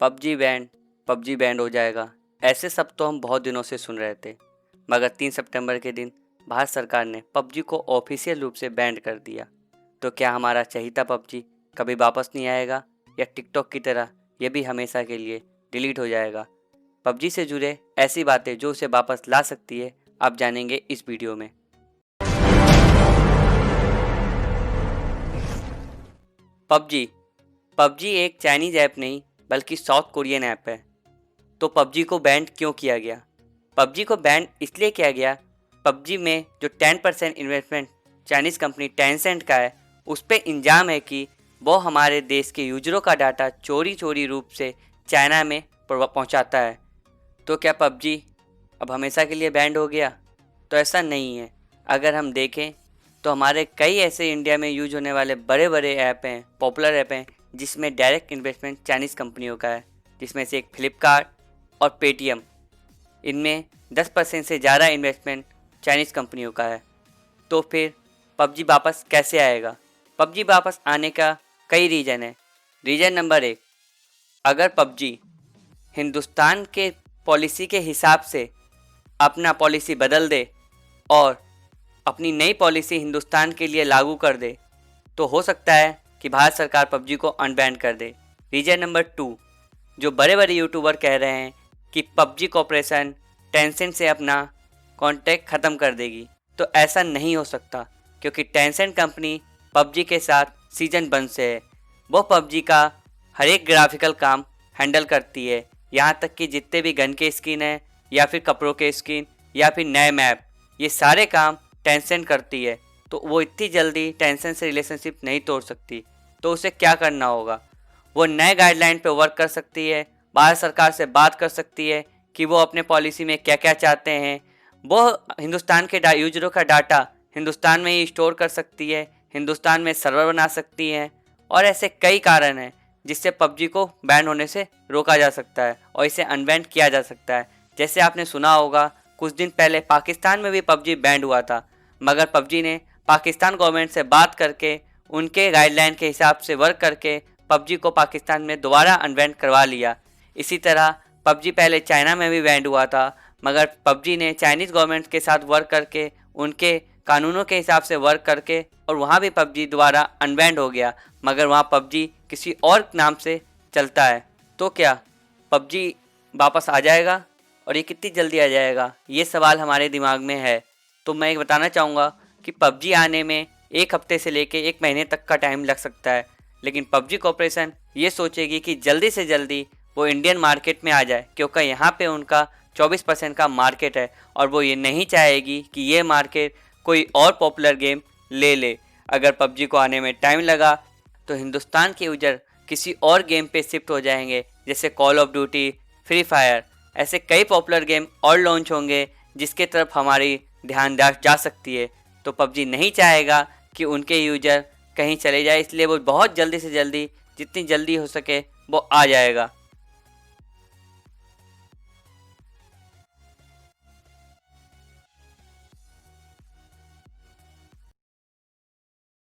PUBG band हो जाएगा, ऐसे सब तो हम बहुत दिनों से सुन रहे थे। मगर 3 सितंबर के दिन भारत सरकार ने पबजी को ऑफिशियल रूप से बैंड कर दिया। तो क्या हमारा चहीता पबजी कभी वापस नहीं आएगा, या टिकटॉक की तरह ये भी हमेशा के लिए डिलीट हो जाएगा? पबजी से जुड़े ऐसी बातें जो उसे वापस ला सकती है, आप जानेंगे इस वीडियो में। पबजी एक चाइनीज ऐप नहीं बल्कि साउथ कोरियन ऐप है। तो पबजी को बैंड क्यों किया गया? पबजी को बैंड इसलिए किया गया, पबजी में जो 10% इन्वेस्टमेंट चाइनीज़ कंपनी टेंसेंट का है, उस पर इल्ज़ाम है कि वो हमारे देश के यूजरों का डाटा चोरी रूप से चाइना में पहुंचाता है। तो क्या पबजी अब हमेशा के लिए बैंड हो गया? तो ऐसा नहीं है। अगर हम देखें तो हमारे कई ऐसे इंडिया में यूज होने वाले बड़े बड़े ऐप हैं, पॉपुलर ऐप हैं, जिसमें डायरेक्ट इन्वेस्टमेंट चाइनीज़ कंपनियों का है, जिसमें से एक फ्लिपकार्ट और पेटीएम। इनमें 10% से ज़्यादा इन्वेस्टमेंट चाइनीज़ कंपनियों का है। तो फिर पबजी वापस कैसे आएगा? पबजी वापस आने का कई रीज़न है। रीज़न नंबर 1, अगर पबजी हिंदुस्तान के पॉलिसी के हिसाब से अपना पॉलिसी बदल दे और अपनी नई पॉलिसी हिंदुस्तान के लिए लागू कर दे, तो हो सकता है कि भारत सरकार पबजी को अनबैन कर दे। रीज़न नंबर 2, जो बड़े बड़े यूट्यूबर कह रहे हैं कि पबजी कॉर्पोरेशन टेंसेंट से अपना कॉन्ट्रैक्ट ख़त्म कर देगी, तो ऐसा नहीं हो सकता, क्योंकि टेंसेंट कंपनी पबजी के साथ सीजन 1 से है। वो पबजी का हर एक ग्राफिकल काम हैंडल करती है, यहाँ तक कि जितने भी गन के स्किन है या फिर कपड़ों के स्किन या फिर नए मैप, ये सारे काम टेंसेंट करती है। तो वो इतनी जल्दी टेंसेंट से रिलेशनशिप नहीं तोड़ सकती। तो उसे क्या करना होगा? वो नए गाइडलाइन पे वर्क कर सकती है, भारत सरकार से बात कर सकती है कि वो अपने पॉलिसी में क्या क्या चाहते हैं। वो हिंदुस्तान के यूजरों का डाटा हिंदुस्तान में ही स्टोर कर सकती है, हिंदुस्तान में सर्वर बना सकती है, और ऐसे कई कारण हैं जिससे पबजी को बैन होने से रोका जा सकता है और इसे अनबैन किया जा सकता है। जैसे आपने सुना होगा, कुछ दिन पहले पाकिस्तान में भी पबजी बैंड हुआ था, मगर पबजी ने पाकिस्तान गवर्नमेंट से बात करके उनके गाइडलाइन के हिसाब से वर्क करके पबजी को पाकिस्तान में दोबारा अनबैन करवा लिया। इसी तरह पबजी पहले चाइना में भी बैंड हुआ था, मगर पबजी ने चाइनीज़ गवर्नमेंट के साथ वर्क करके उनके कानूनों के हिसाब से वर्क करके और वहाँ भी पबजी दोबारा अनबैंड हो गया, मगर वहाँ पबजी किसी और नाम से चलता है। तो क्या पबजी वापस आ जाएगा, और ये कितनी जल्दी आ जाएगा? ये सवाल हमारे दिमाग में है। तो मैं एक बताना चाहूँगा कि पबजी आने में 1 हफ्ते से लेके 1 महीने तक का टाइम लग सकता है, लेकिन पबजी कॉर्पोरेशन ये सोचेगी कि जल्दी से जल्दी वो इंडियन मार्केट में आ जाए, क्योंकि यहाँ पे उनका 24% का मार्केट है, और वो ये नहीं चाहेगी कि ये मार्केट कोई और पॉपुलर गेम ले ले। अगर पबजी को आने में टाइम लगा तो हिंदुस्तान के यूजर किसी और गेम पे शिफ्ट हो जाएंगे, जैसे call of duty, free fire, ऐसे कई पॉपुलर गेम और लॉन्च होंगे जिसके तरफ हमारी ध्यान जा सकती है। तो पबजी नहीं चाहेगा कि उनके यूजर कहीं चले जाए, इसलिए वो बहुत जल्दी से जल्दी, जितनी जल्दी हो सके वो आ जाएगा।